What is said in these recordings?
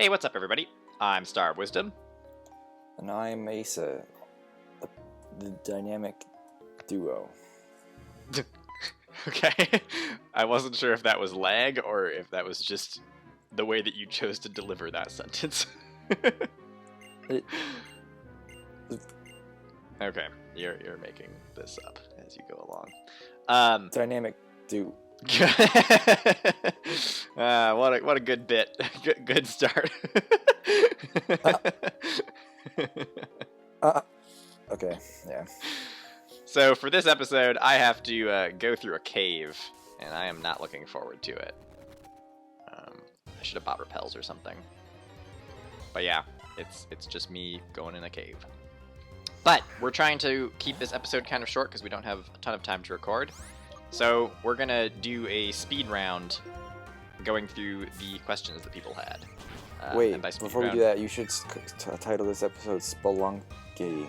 Hey, what's up, everybody? I'm StarofWisdom. And I'm Asa, the dynamic duo. Okay. I wasn't sure if that was lag or if that was just the way that you chose to deliver that sentence. Okay, you're making this up as you go along. Dynamic duo. What a good bit. Good start. Okay, yeah. So for this episode, I have to go through a cave, and I am not looking forward to it. I should have bought repels or something. But yeah, it's just me going in a cave. But we're trying to keep this episode kind of short because we don't have a ton of time to record. So we're going to do a speed round going through the questions that people had. Wait, before we do that, you should title this episode Spelunking King.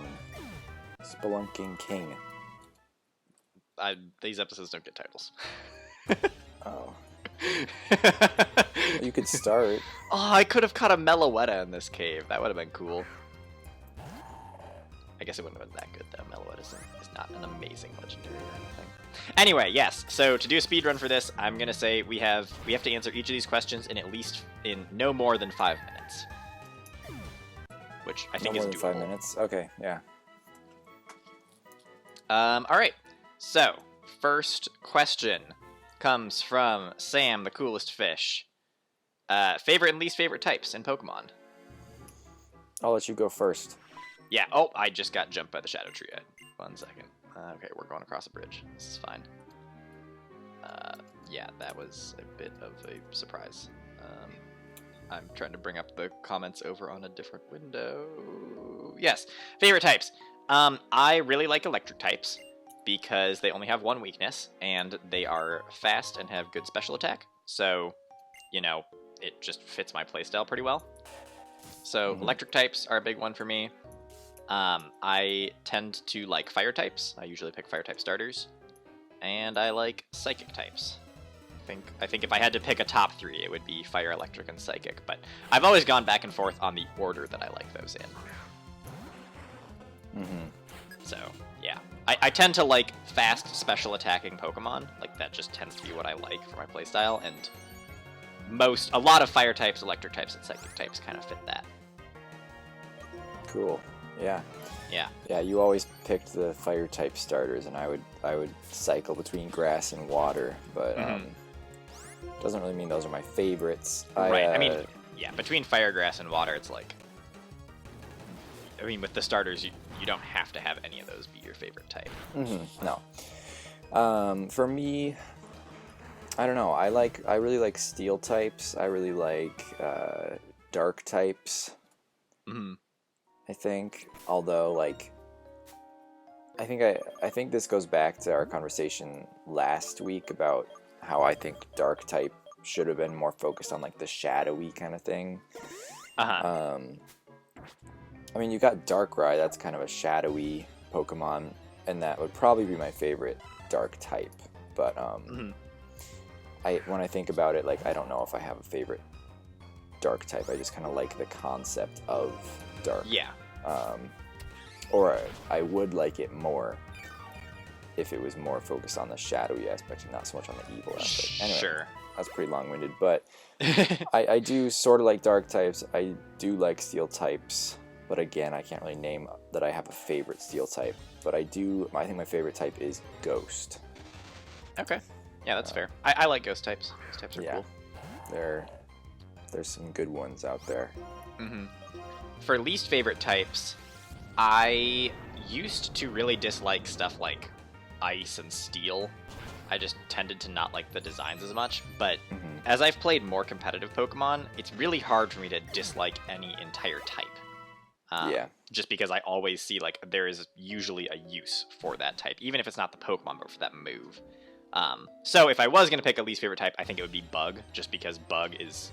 These episodes don't get titles. Oh. You could start. Oh, I could have caught a Meloetta in this cave. That would have been cool. I guess it wouldn't have been that good, though. Meloetta is not an amazing legendary or anything. Anyway, yes. So to do a speedrun for this, I'm gonna say we have to answer each of these questions in no more than 5 minutes, which I think is doable. 5 minutes. Okay, yeah. All right. So first question comes from Sam, the coolest fish. Favorite and least favorite types in Pokemon. I'll let you go first. Yeah. Oh, I just got jumped by the Shadow Tree. 1 second. Okay, we're going across a bridge. This is fine. Yeah, that was a bit of a surprise. I'm trying to bring up the comments over on a different window. Yes, favorite types. I really like electric types because they only have one weakness, and they are fast and have good special attack. So, you know, it just fits my playstyle pretty well. So electric types are a big one for me. I tend to like fire types. I usually pick fire type starters. And I like psychic types. I think if I had to pick a top 3, it would be fire, electric, and psychic. But I've always gone back and forth on the order that I like those in. So, yeah. I tend to like fast special attacking Pokemon. Like, that just tends to be what I like for my playstyle. And a lot of fire types, electric types, and psychic types kind of fit that. Cool. Yeah. Yeah. Yeah, you always picked the fire type starters, and I would cycle between grass and water, but doesn't really mean those are my favorites. Right. I mean, yeah, between fire, grass, and water, it's like, I mean, with the starters, you don't have to have any of those be your favorite type. No. For me, I don't know. I really like steel types. I really like dark types. I think, although, like, I think this goes back to our conversation last week about how I think dark type should have been more focused on, like, the shadowy kind of thing. I mean, you got Darkrai, that's kind of a shadowy Pokemon, and that would probably be my favorite dark type. But when I think about it, like, I don't know if I have a favorite dark type. I just kind of like the concept of dark. Yeah. Or I would like it more if it was more focused on the shadowy aspect and not so much on the evil aspect. Anyway, sure. That's pretty long-winded, but I do sort of like dark types. I do like steel types, but again, I can't really name that I have a favorite steel type. But I think my favorite type is ghost. Okay. Yeah, that's fair. I like ghost types. Ghost types are cool. There's some good ones out there. For least favorite types, I used to really dislike stuff like ice and steel. I just tended to not like the designs as much, but as I've played more competitive Pokemon, it's really hard for me to dislike any entire type. Just because I always see, like, there is usually a use for that type, even if it's not the Pokemon, but for that move. So if I was going to pick a least favorite type, I think it would be Bug, just because Bug is...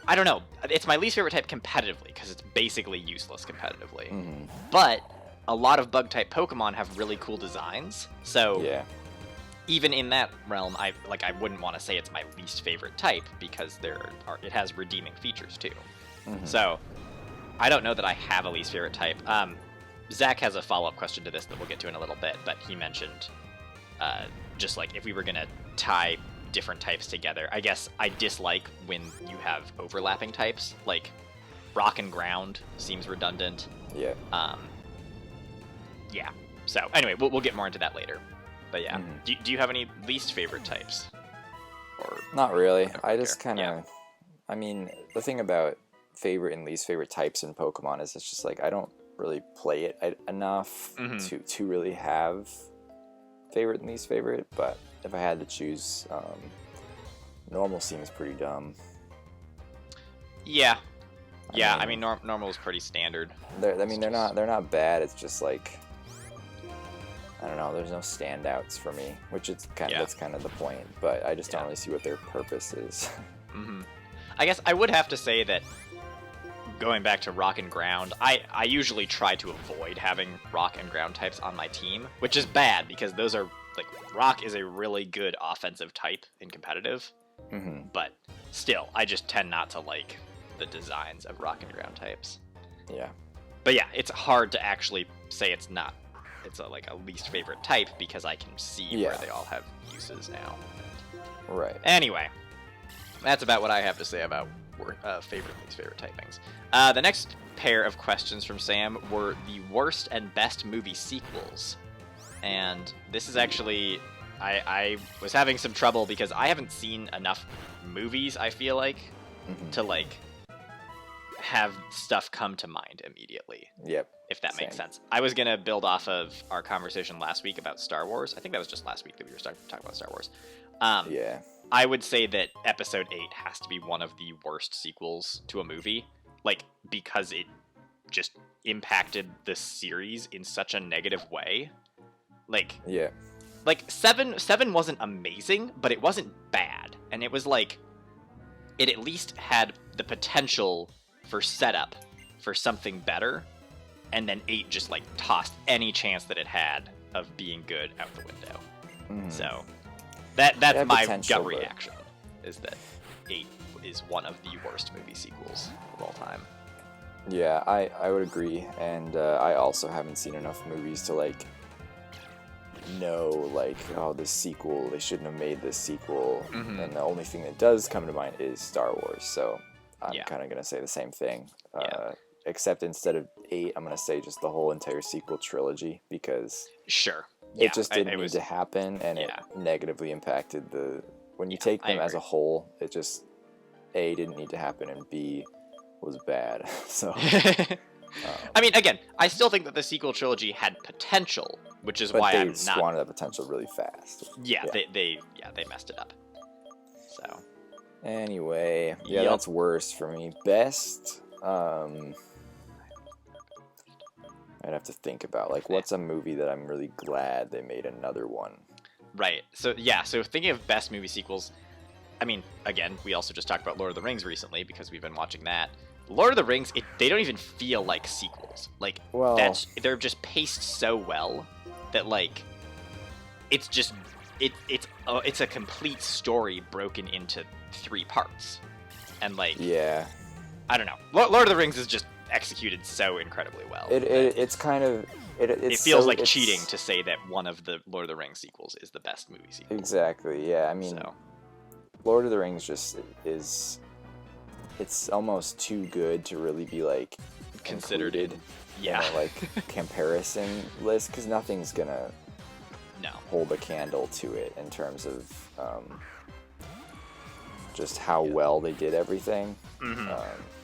I don't know. It's my least favorite type competitively, because it's basically useless competitively. But a lot of Bug-type Pokemon have really cool designs, so even in that realm, I wouldn't want to say it's my least favorite type because it has redeeming features too. Mm-hmm. So I don't know that I have a least favorite type. Zach has a follow-up question to this that we'll get to in a little bit, but he mentioned just like if we were gonna tie different types together, I guess I dislike when you have overlapping types. Like rock and ground seems redundant. Yeah. Yeah. So anyway, we'll get more into that later. But yeah, do you have any least favorite types? Or not really. I just kind of, I mean, the thing about favorite and least favorite types in Pokemon is it's just like I don't really play it enough to really have favorite and least favorite. But if I had to choose, normal seems pretty dumb. Yeah. Yeah, I mean normal is pretty standard. They're not bad. It's just like, I don't know. There's no standouts for me, which is that's kind of the point. But I just don't really see what their purpose is. I guess I would have to say that going back to rock and ground, I usually try to avoid having rock and ground types on my team, which is bad because those are like rock is a really good offensive type in competitive, but still, I just tend not to like the designs of rock and ground types. Yeah. But yeah, it's hard to actually say it's like a least favorite type because I can see where they all have uses now. Right. Anyway, that's about what I have to say about favorite and least favorite typings. The next pair of questions from Sam were the worst and best movie sequels. And this is actually, I was having some trouble because I haven't seen enough movies, I feel like, to like have stuff come to mind immediately. Yep. If that makes sense. I was going to build off of our conversation last week about Star Wars. I think that was just last week that we were starting to talk about Star Wars. Yeah. I would say that Episode 8 has to be one of the worst sequels to a movie, like, because it just impacted the series in such a negative way. Like, yeah. Like, 7 wasn't amazing, but it wasn't bad. And it was like, it at least had the potential for setup for something better, and then 8 just like tossed any chance that it had of being good out the window. So that's my gut reaction, is that 8 is one of the worst movie sequels of all time. Yeah, I would agree, and I also haven't seen enough movies to like know like, oh, this sequel, they shouldn't have made this sequel. And the only thing that does come to mind is Star Wars, so I'm kind of gonna say the same thing. Except instead of 8, I'm gonna say just the whole entire sequel trilogy, because it just didn't need to happen, and it negatively impacted when you take them as a whole. It just didn't need to happen, and B was bad. So I mean, again, I still think that the sequel trilogy had potential, which is why I'm not. They squandered that potential really fast. Yeah, they messed it up. So anyway, that's worse for me. Best, I'd have to think about, like, what's a movie that I'm really glad they made another one. Right. So thinking of best movie sequels, I mean, again, we also just talked about Lord of the Rings recently because we've been watching that. Lord of the Rings, they don't even feel like sequels. Like, they're just paced so well that, like, it's just it's a complete story broken into 3 parts, and like, I don't know. Lord of the Rings is just executed so incredibly well. It's kind of it feels like cheating to say that one of the Lord of the Rings sequels is the best movie sequel. Exactly. Yeah. I mean, Lord of the Rings just is. It's almost too good to really be like considered in a, like, comparison list, because nothing's gonna hold a candle to it in terms of just how well they did everything.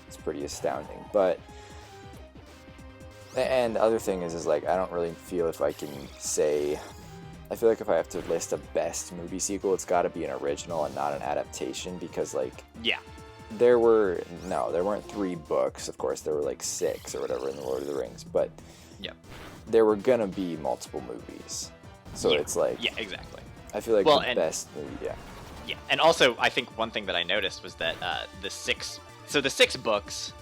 It's pretty astounding. But and the other thing is like, I don't really feel if I can say. I feel like if I have to list a best movie sequel, it's got to be an original and not an adaptation, because like there weren't 3 books. Of course, there were like 6 or whatever in the Lord of the Rings, but there were gonna be multiple movies. So it's like exactly. I feel like the best movie, and also I think one thing that I noticed was that the 6 books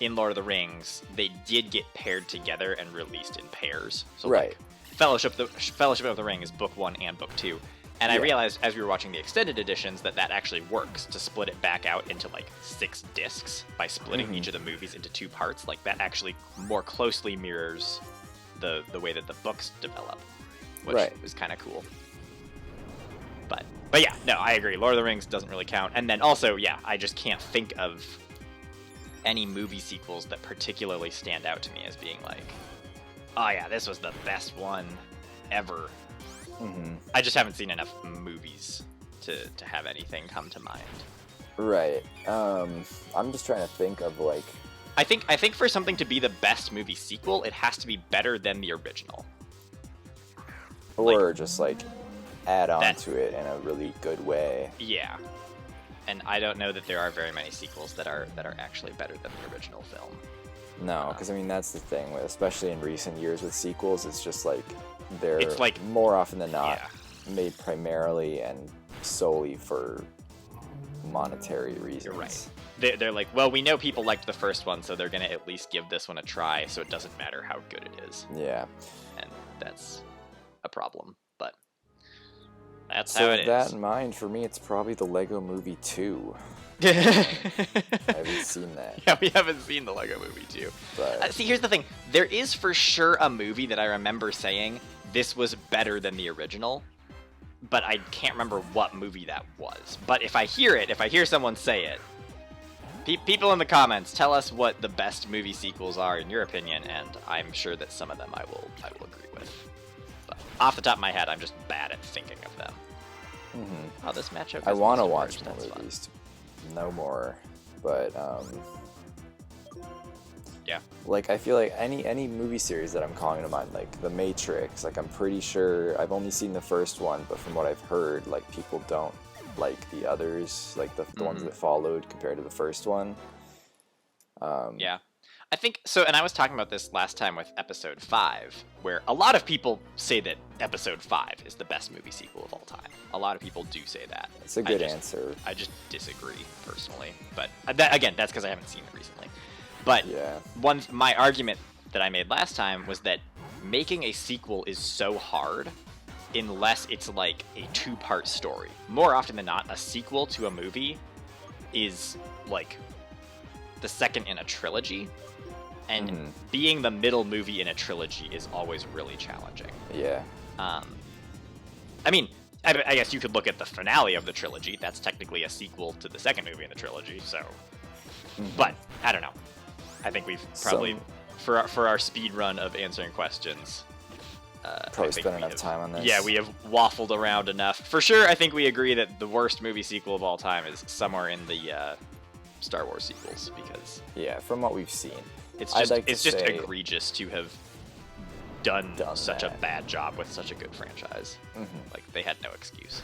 in Lord of the Rings, they did get paired together and released in pairs. So like, Fellowship of the Ring is book 1 and book 2. And I realized as we were watching the extended editions that actually works to split it back out into like 6 discs by splitting each of the movies into 2 parts. Like that actually more closely mirrors the way that the books develop, which is kind of cool. But yeah, no, I agree. Lord of the Rings doesn't really count. And then also, yeah, I just can't think of any movie sequels that particularly stand out to me as being like, oh yeah, this was the best one ever. I just haven't seen enough movies to have anything come to mind. Right. I'm just trying to think of like. I think for something to be the best movie sequel, it has to be better than the original. Or just like add on to it in a really good way. Yeah. And I don't know that there are very many sequels that are actually better than the original film. No, because I mean that's the thing, especially in recent years with sequels, it's just like they're like, more often than not made primarily and solely for monetary reasons. You're right. They're like, well, we know people liked the first one, so they're going to at least give this one a try, so it doesn't matter how good it is. Yeah. And that's a problem, but that's how it is. So with that in mind, for me, it's probably the Lego Movie 2. I haven't seen that. Yeah, we haven't seen the Lego Movie 2. But see, here's the thing. There is for sure a movie that I remember saying, this was better than the original, but I can't remember what movie that was. But if I hear someone say it, people in the comments, tell us what the best movie sequels are in your opinion, and I'm sure that some of them I will agree with. But off the top of my head, I'm just bad at thinking of them. Oh, this matchup. I want to watch more movies to know more, but yeah. Like I feel like any movie series that I'm calling to mind, like The Matrix, like I'm pretty sure I've only seen the first one, but from what I've heard, like people don't like the others, like the ones that followed compared to the first one. Yeah. I think so, and I was talking about this last time with episode 5, where a lot of people say that episode 5 is the best movie sequel of all time. A lot of people do say that. It's a good answer. I just disagree, personally. But again, that's because I haven't seen it recently. But my argument that I made last time was that making a sequel is so hard unless it's like a 2-part story. More often than not, a sequel to a movie is like the second in a trilogy. And being the middle movie in a trilogy is always really challenging. Yeah. I mean, I guess you could look at the finale of the trilogy. That's technically a sequel to the second movie in the trilogy, so... But, I don't know. I think we've probably, for our speed run of answering questions... probably spent enough time on this. Yeah, we have waffled around enough. For sure, I think we agree that the worst movie sequel of all time is somewhere in the Star Wars sequels, because... Yeah, from what we've seen. It's just egregious to have done such a bad job with such a good franchise. Like, they had no excuse.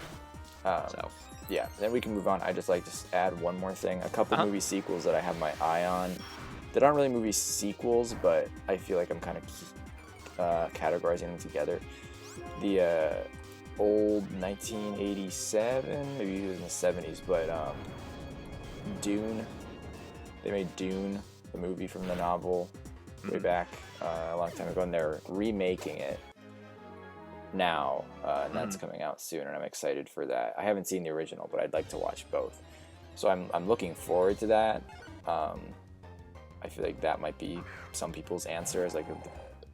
So yeah, then we can move on. I just like to add one more thing. A couple movie sequels that I have my eye on that aren't really movie sequels, but I feel like I'm kind of categorizing them together. The old 1987, maybe it was in the 70s, but Dune. They made Dune, the movie from the novel, way back a long time ago, and they're remaking it now, and that's coming out soon, and I'm excited for that. I haven't seen the original, but I'd like to watch both, so I'm looking forward to that. I feel like that might be some people's answer as like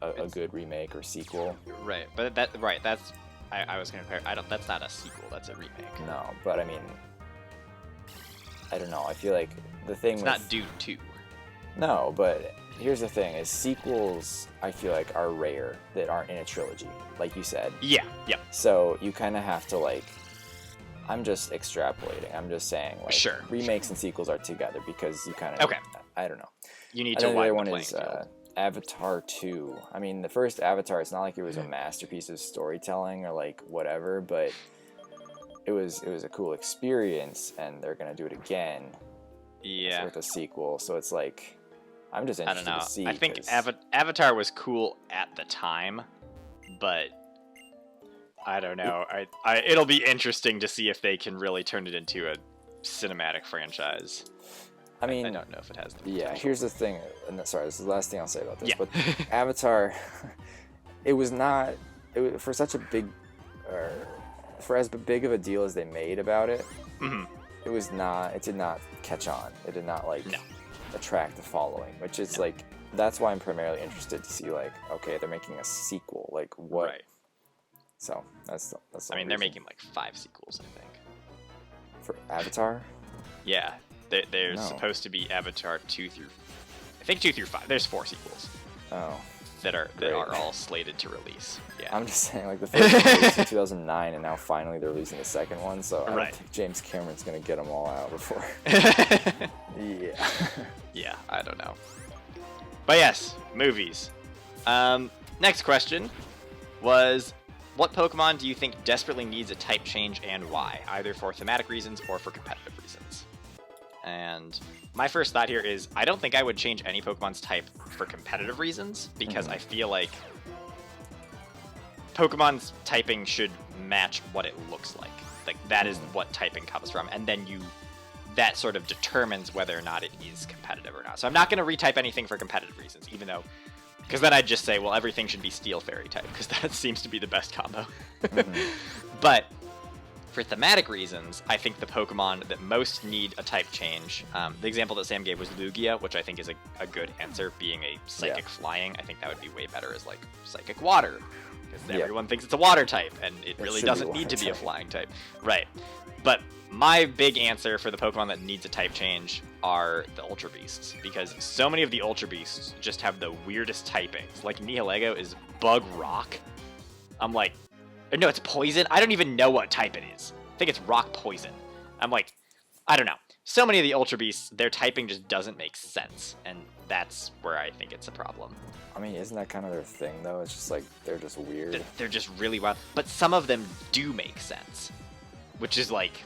a good remake or sequel. Right, but that's I was gonna compare. That's not a sequel. That's a remake. No, but I mean, I don't know. I feel like the thing it's not Dune 2. No, but here's the thing: is sequels I feel like are rare that aren't in a trilogy, like you said. Yeah. So you kind of have to like. I'm just extrapolating. I'm just saying like remakes and sequels are together because you kind of I don't know. You need to widen the other one playing is field. Avatar 2. I mean, the first Avatar, it's not like it was a masterpiece of storytelling or like whatever, but it was a cool experience, and they're gonna do it again. Yeah. With a sequel, so it's like I'm just interested I don't know. to see. I think Avatar was cool at the time, but I don't know. It'll be interesting to see if they can really turn it into a cinematic franchise. I mean, I don't know if it has the potential. Yeah, here's the thing, and sorry, this is the last thing I'll say about this, Yeah. but Avatar, it was not, for such a big for as big of a deal as they made about it, Mm-hmm. it did not catch on. It did not like No. attract the following, which is No. like, that's why I'm primarily interested to see like, okay, they're making a sequel, like what? Right. So that's the I mean, only they're reason. making like 5 sequels, I think. For Avatar. Yeah, there's No. supposed to be Avatar 2 through, I think 2 through 5. There's 4 sequels Oh, that are Great. all slated to release. Yeah. I'm just saying, like the first one released in 2009, and now finally they're releasing the second one. So I Right. don't think James Cameron's gonna get them all out before. Yeah. Yeah, I don't know. But yes, movies. Next question was, what Pokemon do you think desperately needs a type change and why? Either for thematic reasons or for competitive reasons. And my first thought here is, I don't think I would change any Pokemon's type for competitive reasons, because I feel like Pokemon's typing should match what it looks like. Like, that is what typing comes from, and then that sort of determines whether or not it is competitive or not. So I'm not going to retype anything for competitive reasons, even though, because then I'd just say, well, everything should be Steel Fairy type, because that seems to be the best combo. But for thematic reasons, I think the Pokemon that most need a type change, the example that Sam gave was Lugia, which I think is a good answer, being a Psychic Flying. I think that would be way better as, like, Psychic Water, because everyone thinks it's a Water type, and it really doesn't need to be a Flying type. Right. But my big answer for the Pokemon that needs a type change are the Ultra Beasts, because so many of the Ultra Beasts just have the weirdest typings. Like, Nihilego is Bug Rock. I'm like, no, it's Poison? I don't even know what type it is. I think it's Rock Poison. I'm like, I don't know. So many of the Ultra Beasts, their typing just doesn't make sense, and that's where I think it's a problem. I mean, isn't that kind of their thing, though? It's just like, they're just weird. They're just really wild. But some of them do make sense, which is, like,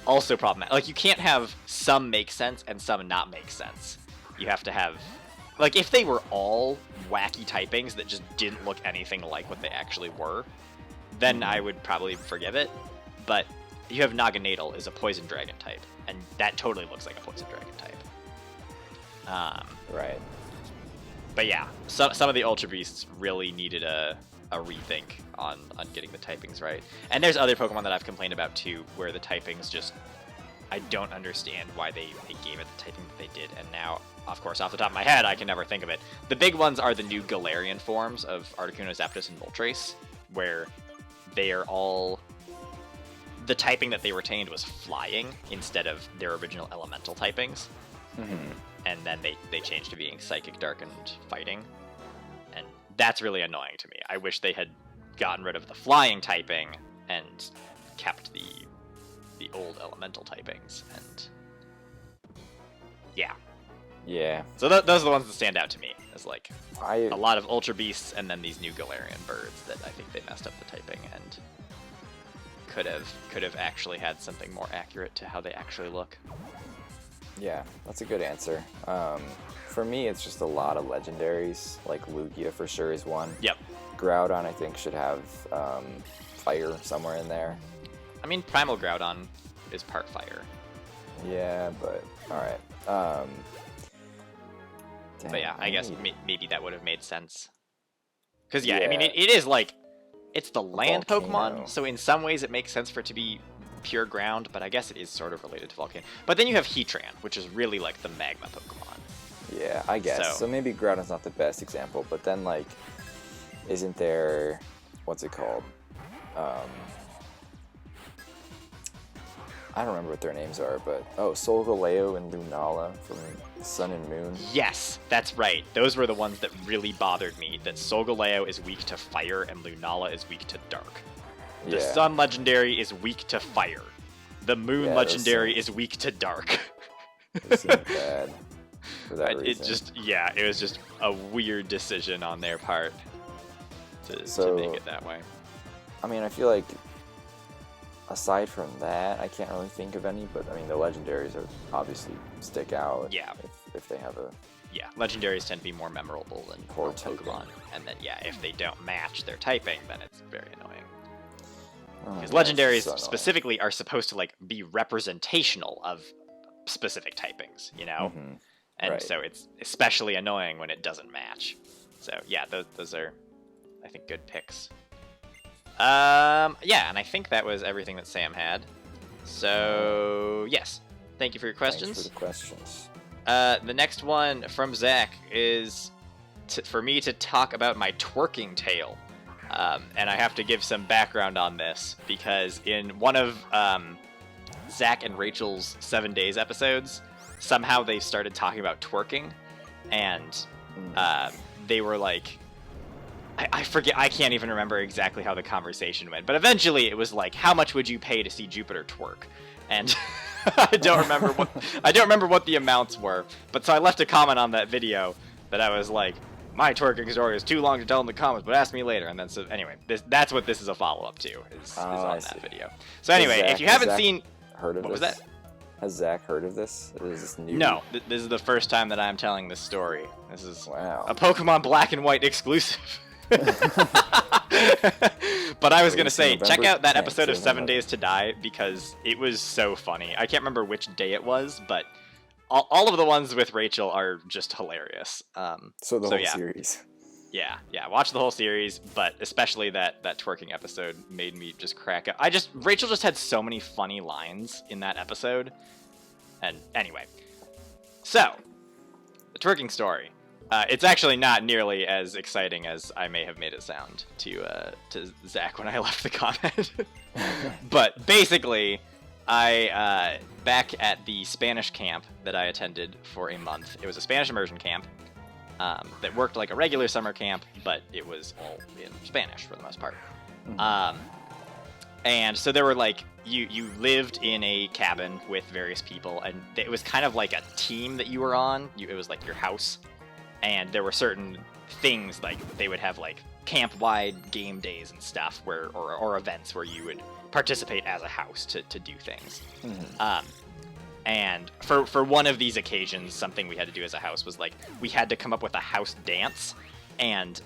also problematic. Like, you can't have some make sense and some not make sense. You have to have... Like, if they were all wacky typings that just didn't look anything like what they actually were, then I would probably forgive it. But you have Naganadel is a Poison Dragon type, and that totally looks like a Poison Dragon type. Right. But yeah, some of the Ultra Beasts really needed a rethink on getting the typings right. And there's other Pokemon that I've complained about too, where the typings just, I don't understand why they gave it the typing that they did. And now, of course, off the top of my head, I can never think of it. The big ones are the new Galarian forms of Articuno, Zapdos, and Moltres, where they are all... The typing that they retained was Flying instead of their original Elemental typings. And then they changed to being Psychic, Dark, and Fighting. And that's really annoying to me. I wish they had gotten rid of the Flying typing and kept the old Elemental typings. And yeah. Yeah. So those are the ones that stand out to me as like a lot of Ultra Beasts and then these new Galarian birds that I think they messed up the typing and could have actually had something more accurate to how they actually look. Yeah, that's a good answer. For me, it's just a lot of legendaries. Like Lugia for sure is one. Yep. Groudon, I think, should have fire somewhere in there. I mean, Primal Groudon is part fire. Yeah, but alright. But yeah, I guess maybe that would have made sense. Because yeah, I mean, Yeah. it is like, it's the land Volcano. Pokemon, so in some ways it makes sense for it to be pure ground, but I guess it is sort of related to Volcano. But then you have Heatran, which is really like the magma Pokemon. Yeah, I guess. So maybe Groudon's not the best example, but then like, isn't there, what's it called? I don't remember what their names are, but Solgaleo and Lunala from Sun and Moon. Yes, that's right. Those were the ones that really bothered me, that Solgaleo is weak to fire and Lunala is weak to dark. The Yeah. Sun Legendary is weak to fire. The Moon Yeah, Legendary is weak to dark. It seemed bad for that reason. It was just a weird decision on their part to make it that way. I mean, I feel like aside from that, I can't really think of any, but I mean, the legendaries are obviously stick out. Yeah. If they have a... Yeah, legendaries tend to be more memorable than Poor Pokemon. And then, yeah, if they don't match their typing, then it's very annoying. Oh, Because that's legendaries so annoying. specifically are supposed to, like, be representational of specific typings, you know? Mhm. And Right. so it's especially annoying when it doesn't match. So, yeah, those are, I think, good picks. Yeah, and I think that was everything that Sam had. So, yes. Thank you for your questions. Thanks for the questions. The next one from Zach is for me to talk about my twerking tale. And I have to give some background on this, because in one of Zach and Rachel's 7 Days episodes, somehow they started talking about twerking, and they were like, I forget, I can't even remember exactly how the conversation went, but eventually it was like, how much would you pay to see Jupiter twerk? And I don't remember what the amounts were, but so I left a comment on that video that I was like, my twerking story is too long to tell in the comments, but ask me later. And then, so anyway, that's what this is a follow-up to, is on that video. So anyway, if you haven't seen... Heard of what this? Was that? Has Zach heard of this? Is this new? No, this is the first time that I'm telling this story. This is a wow. Pokemon Black and White exclusive. But I was going to say, check out that episode of 7 Days to Die, because it was so funny. I can't remember which day it was, but all of the ones with Rachel are just hilarious. So the whole series. Yeah, watch the whole series, but especially that twerking episode made me just crack up. Rachel just had so many funny lines in that episode. And anyway, so the twerking story. It's actually not nearly as exciting as I may have made it sound to Zach when I left the comment. But basically, I back at the Spanish camp that I attended for a month. It was a Spanish immersion camp that worked like a regular summer camp, but it was all in Spanish for the most part. And so there were like, you lived in a cabin with various people, and it was kind of like a team that you were on. It was like your house. And there were certain things, like they would have like camp-wide game days and stuff, or events where you would participate as a house to do things. And for one of these occasions, something we had to do as a house was like, we had to come up with a house dance, and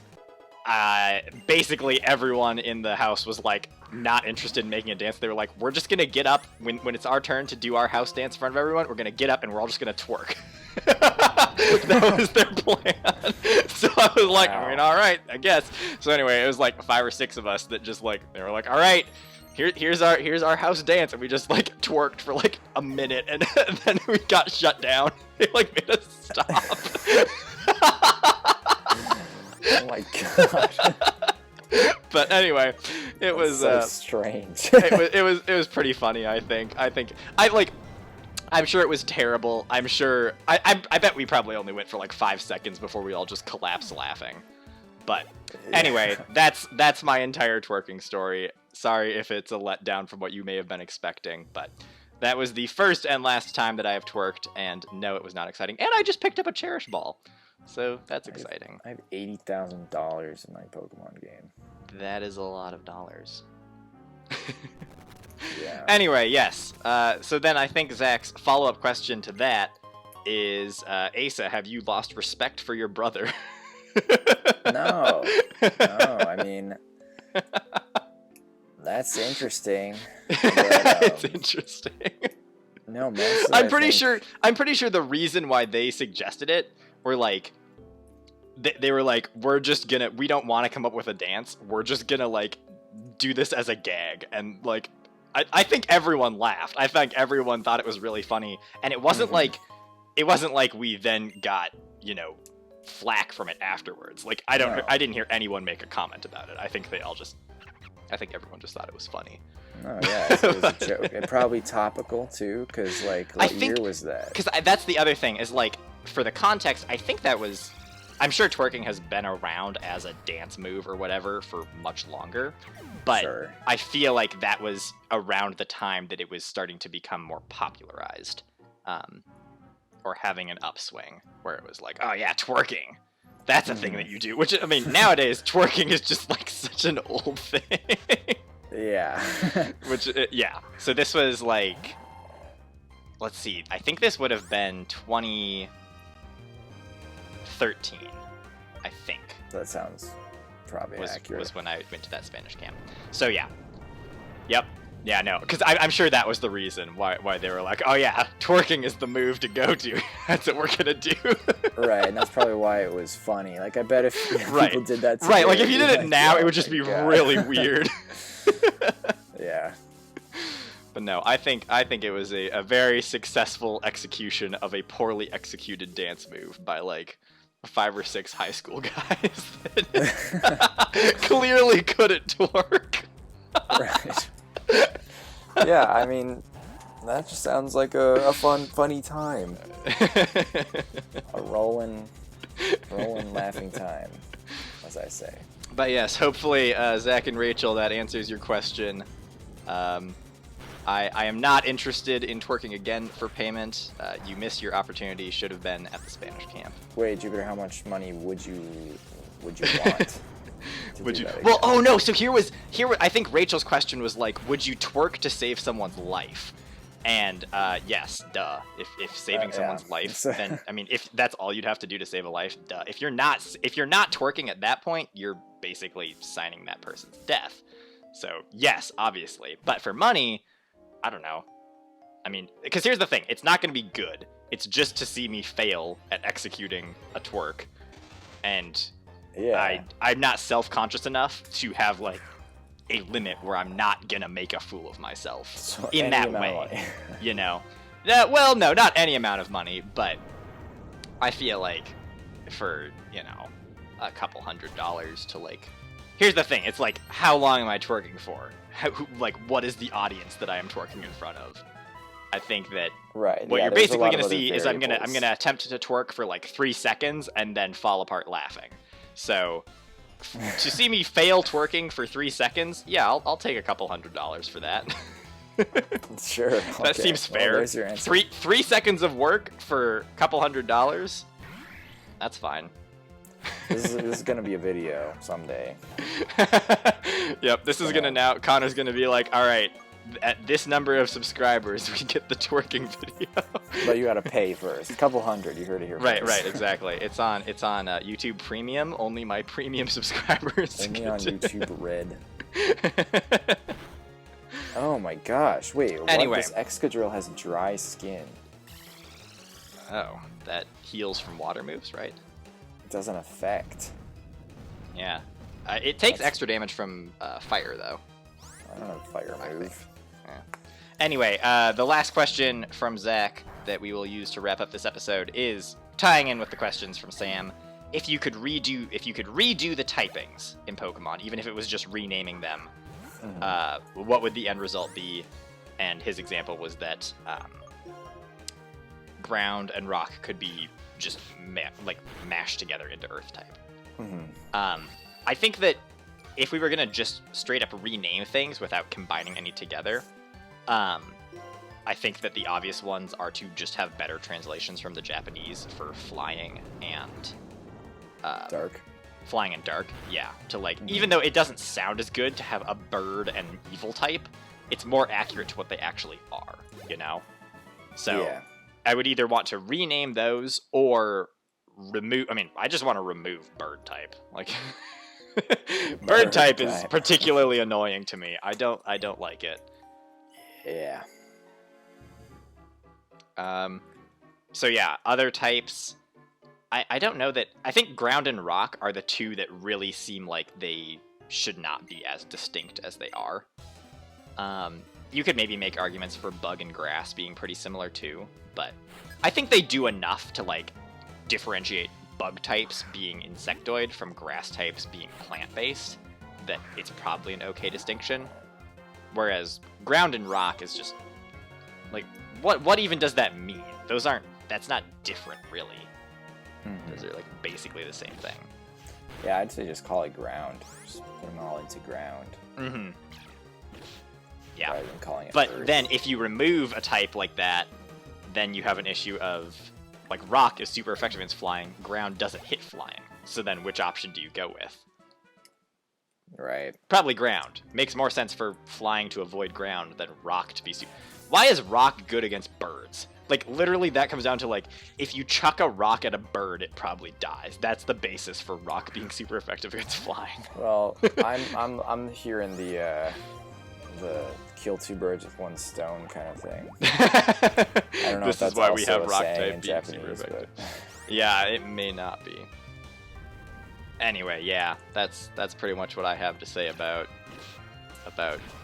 basically everyone in the house was like not interested in making a dance. They were like, we're just gonna get up when it's our turn to do our house dance in front of everyone. We're gonna get up and we're all just gonna twerk. That was their plan. So I was like, I mean, all right, I guess. So anyway, it was like 5 or 6 of us that just like, they were like, all right, here's our house dance, and we just like twerked for like a minute, and then we got shut down. They like made us stop. Oh my god. But anyway, it was so strange. it was pretty funny. I think I'm sure it was terrible. I'm sure I bet we probably only went for like 5 seconds before we all just collapsed laughing. But anyway, that's my entire twerking story. Sorry if it's a letdown from what you may have been expecting, but that was the first and last time that I have twerked, and no, it was not exciting. And I just picked up a Cherish Ball, so that's exciting. I have $80,000 in my Pokemon game. That is a lot of dollars. Yeah. Anyway, yes. So then I think Zach's follow-up question to that is, Asa, have you lost respect for your brother? No, I mean, that's interesting. But, it's interesting. No, mostly I'm pretty sure the reason why they suggested it were like, they were like, we don't want to come up with a dance. We're just gonna like do this as a gag. And like, I think everyone laughed. I think everyone thought it was really funny. And it wasn't like we then got, flack from it afterwards. Like, I didn't hear anyone make a comment about it. I think everyone just thought it was funny. Oh yeah, so it was a joke. And probably topical too, because like, what year was that? Because that's the other thing, is like, for the context, I think that was, I'm sure twerking has been around as a dance move or whatever for much longer, but sure. I feel like that was around the time that it was starting to become more popularized, or having an upswing, where it was like, oh yeah, twerking, that's a thing that you do. Which, I mean, nowadays twerking is just like such an old thing. Yeah. Yeah. So this was like, let's see, I think this would have been 2013, I think. That sounds probably accurate. Was when I went to that Spanish camp. So yeah. Yep. Yeah, no, because I'm sure that was the reason why they were like, oh yeah, twerking is the move to go to. That's what we're gonna do. Right, and that's probably why it was funny. Like, I bet if right. people did that today, right, like if you did it like, now, oh it would just be God. really weird. Yeah. But no, I think it was a very successful execution of a poorly executed dance move by like 5 or 6 high school guys that clearly couldn't twerk. Right. Yeah, I mean, that just sounds like a funny time. A rolling, laughing time, as I say. But yes, hopefully, Zach and Rachel, that answers your question. I am not interested in twerking again for payment. You missed your opportunity. Should have been at the Spanish camp. Wait, Jupiter, how much money would you want? Would you? Well, oh no. So here. I think Rachel's question was like, would you twerk to save someone's life? And yes, duh. If saving someone's life, then I mean, if that's all you'd have to do to save a life, duh. If you're not twerking at that point, you're basically signing that person's death. So yes, obviously. But for money, I don't know. I mean, because here's the thing: it's not going to be good. It's just to see me fail at executing a twerk, and yeah, I'm not self-conscious enough to have like a limit where I'm not gonna make a fool of myself so in that way. You know? Well, no, not any amount of money, but I feel like for, you know, a couple $100 to like. Here's the thing: it's like, how long am I twerking for? Like, what is the audience that I am twerking in front of? I think that what you're basically gonna see is I'm gonna attempt to twerk for like 3 seconds and then fall apart laughing. So to see me fail twerking for 3 seconds, yeah, I'll take a couple $100 for that. Sure. That seems fair. Well, there's your answer. 3 seconds of work for a couple $100. That's fine. This is gonna be a video someday. Yep, this is gonna now. Connor's gonna be like, all right, at this number of subscribers, we get the twerking video. But you gotta pay first. A couple hundred. You heard it here first. Right, exactly. It's on YouTube Premium. Only my premium subscribers. Only on YouTube Red. Oh my gosh! Wait. Anyway, this Excadrill has dry skin. Oh, that heals from water moves, right? It doesn't affect. Yeah, it takes extra damage from fire though. I don't know fire move. Yeah. Anyway, the last question from Zach that we will use to wrap up this episode is tying in with the questions from Sam. If you could redo the typings in Pokemon, even if it was just renaming them, what would the end result be? And his example was that ground and rock could be just mashed together into Earth type. I think that if we were gonna just straight up rename things without combining any together, I think that the obvious ones are to just have better translations from the Japanese for flying and dark. Flying and dark, yeah. To like, even though it doesn't sound as good to have a bird and evil type, it's more accurate to what they actually are, you know? So yeah. I would either want to rename those or remove. I mean, I just want to remove bird type. Like, bird type is particularly annoying to me. I don't like it. Yeah. So yeah, other types. I don't know that. I think ground and rock are the two that really seem like they should not be as distinct as they are. You could maybe make arguments for bug and grass being pretty similar too, but I think they do enough to like differentiate bug types being insectoid from grass types being plant-based that it's probably an okay distinction. Whereas ground and rock is just like, what even does that mean? That's not different really. Those are like basically the same thing. Yeah, I'd say just call it ground. Just put them all into ground. Yeah. Rather than calling it but earth. then if you remove a type like that, then you have an issue of like rock is super effective against flying, ground doesn't hit flying. So then which option do you go with? Right. Probably ground. Makes more sense for flying to avoid ground than rock to be super. Why is rock good against birds? Like, literally, that comes down to, like, if you chuck a rock at a bird, it probably dies. That's the basis for rock being super effective against flying. Well, I'm hearing the kill two birds with one stone kind of thing. I don't know This if that's is why we also have a rock saying type in being Japanese, super but effective. Yeah, it may not be. Anyway, yeah, that's pretty much what I have to say about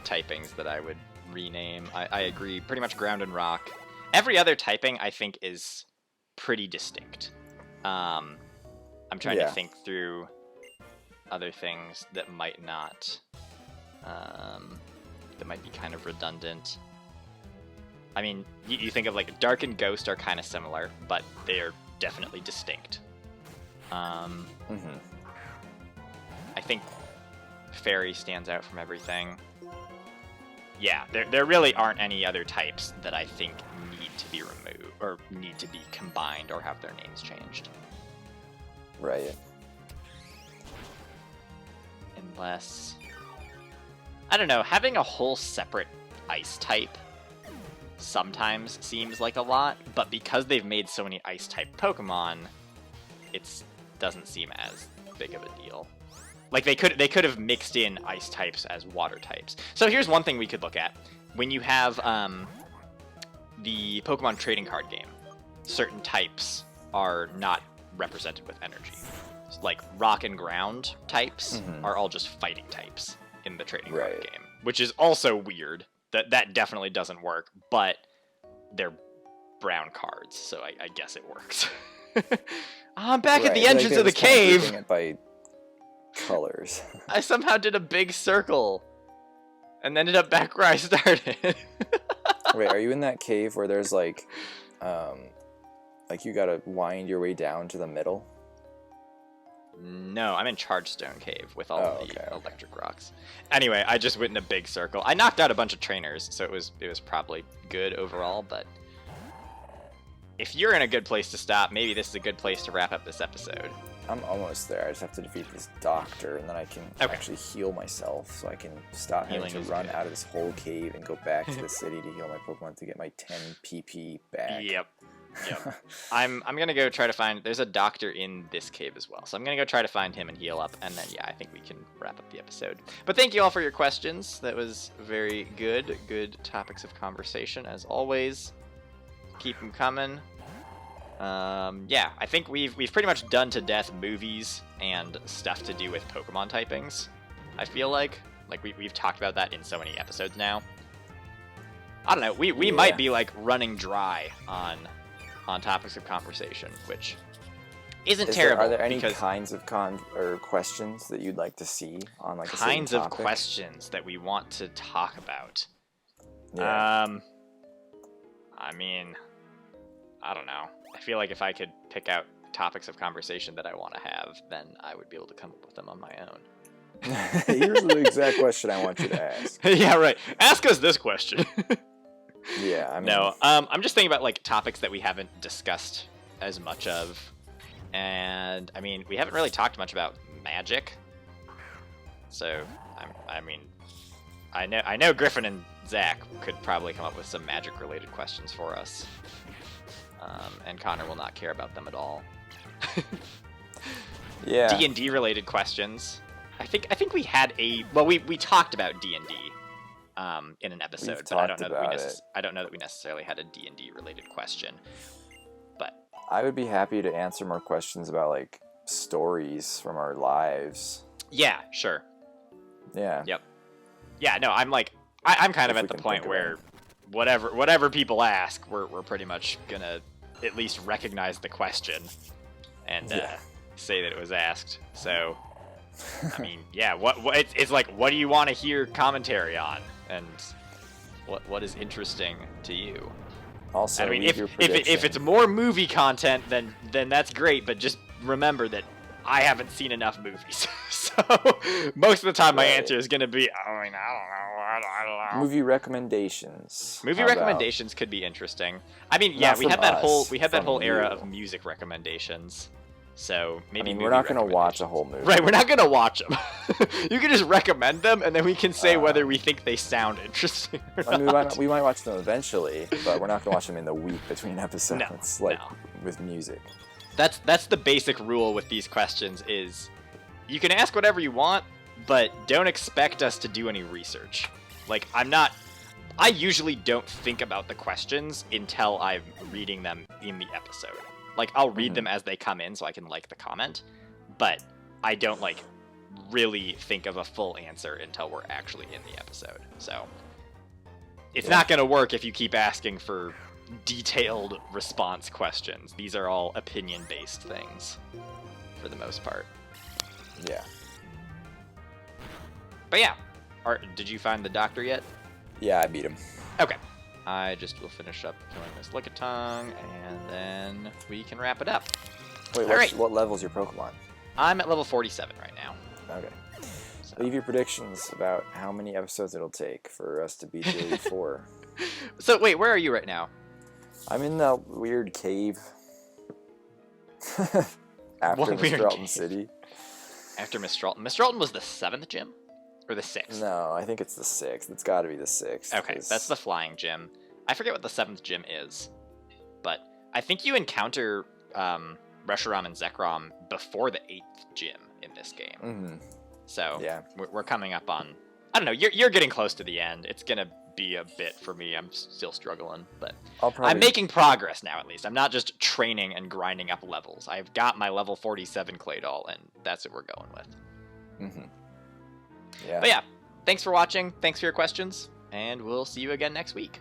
typings that I would rename. I agree, pretty much ground and rock. Every other typing I think is pretty distinct. I'm trying to think through other things that might not, that might be kind of redundant. I mean, you think of like Dark and Ghost are kind of similar, but they are definitely distinct. I think Fairy stands out from everything. Yeah, there really aren't any other types that I think need to be removed, or need to be combined, or have their names changed. Right. Unless... I don't know, having a whole separate ice type sometimes seems like a lot, but because they've made so many ice type Pokemon, it doesn't seem as big of a deal. Like they could have mixed in ice types as water types. So here's one thing we could look at. When you have the Pokemon trading card game, certain types are not represented with energy. Like rock and ground types are all just fighting types in the trading card game, which is also weird. That definitely doesn't work, but they're brown cards, so I guess it works. I'm back at the entrance of the cave. Kind of by colors. I somehow did a big circle and ended up back where I started. Wait, are you in that cave where there's like you gotta wind your way down to the middle? No, I'm in Chargestone Cave with all of the electric rocks. Anyway, I just went in a big circle. I knocked out a bunch of trainers, so it was probably good overall, but if you're in a good place to stop, maybe this is a good place to wrap up this episode. I'm almost there. I just have to defeat this doctor, and then I can actually heal myself, so I can stop having to run out of this whole cave and go back to the city to heal my Pokemon to get my 10 PP back. Yep. I'm gonna go try to find... There's a doctor in this cave as well, so I'm gonna go try to find him and heal up, and then, yeah, I think we can wrap up the episode. But thank you all for your questions. That was very good. Good topics of conversation, as always. Keep them coming. Yeah, I think we've pretty much done to death movies and stuff to do with Pokemon typings. I feel like we've talked about that in so many episodes now. I don't know. We might be like running dry on topics of conversation, which isn't terrible. Are there any kinds of questions that you'd like to see on like kinds of questions that we want to talk about? Yeah. I mean, I don't know. I feel like if I could pick out topics of conversation that I want to have, then I would be able to come up with them on my own. Here's the exact question I want you to ask. Yeah, right. Ask us this question. Yeah, I mean... No, I'm just thinking about like topics that we haven't discussed as much of, and I mean we haven't really talked much about magic. So I mean, I know Griffin and Zach could probably come up with some magic-related questions for us. And Connor will not care about them at all. Yeah. D&D related questions. I think we had we talked about D&D in an episode, but I don't know that we necessarily had a D&D related question. But I would be happy to answer more questions about like stories from our lives. Yeah, sure. Yeah. Yep. Yeah, no, I'm kind of at the point where whatever people ask, we're pretty much gonna at least recognize the question and say that it was asked. So, I mean, yeah, it's like, what do you want to hear commentary on, and what is interesting to you? Also, I mean, if it's more movie content, then that's great. But just remember that I haven't seen enough movies, so most of the time my answer is gonna be, I don't know. Movie recommendations. Movie recommendations could be interesting. I mean, yeah, we had that whole era of music recommendations. So maybe we're not gonna watch a whole movie. Right, we're not gonna watch them. You can just recommend them, and then we can say whether we think they sound interesting or not. We might watch them eventually, but we're not gonna watch them in the week between episodes, with music. That's the basic rule with these questions is you can ask whatever you want, but don't expect us to do any research. Like, I'm not I usually don't think about the questions until I'm reading them in the episode. Like, I'll read them as they come in so I can like the comment, but I don't, like, really think of a full answer until we're actually in the episode. So it's not going to work if you keep asking for detailed response questions. These are all opinion-based things for the most part. Yeah. But yeah, did you find the doctor yet? Yeah, I beat him. Okay. I just will finish up killing this Lickitung, and then we can wrap it up. Wait, what level's your Pokemon? I'm at level 47 right now. Okay. So. Leave your predictions about how many episodes it'll take for us to beat the Elite Four. So, wait, where are you right now? I'm in that weird cave. After Mistralton City. After Mistralton. Mistralton was the 7th gym? Or the 6th? No, I think it's the 6th. It's got to be the 6th. Okay, that's the flying gym. I forget what the 7th gym is. But I think you encounter Reshiram and Zekrom before the 8th gym in this game. Mm-hmm. So yeah. we're coming up on... I don't know, you're getting close to the end. It's going to be a bit for me. I'm still struggling, but I'm making progress now, at least. I'm not just training and grinding up levels. I've got my level 47 Claydol, and that's what we're going with. Mm-hmm. Yeah. But yeah, thanks for watching. Thanks for your questions, and we'll see you again next week.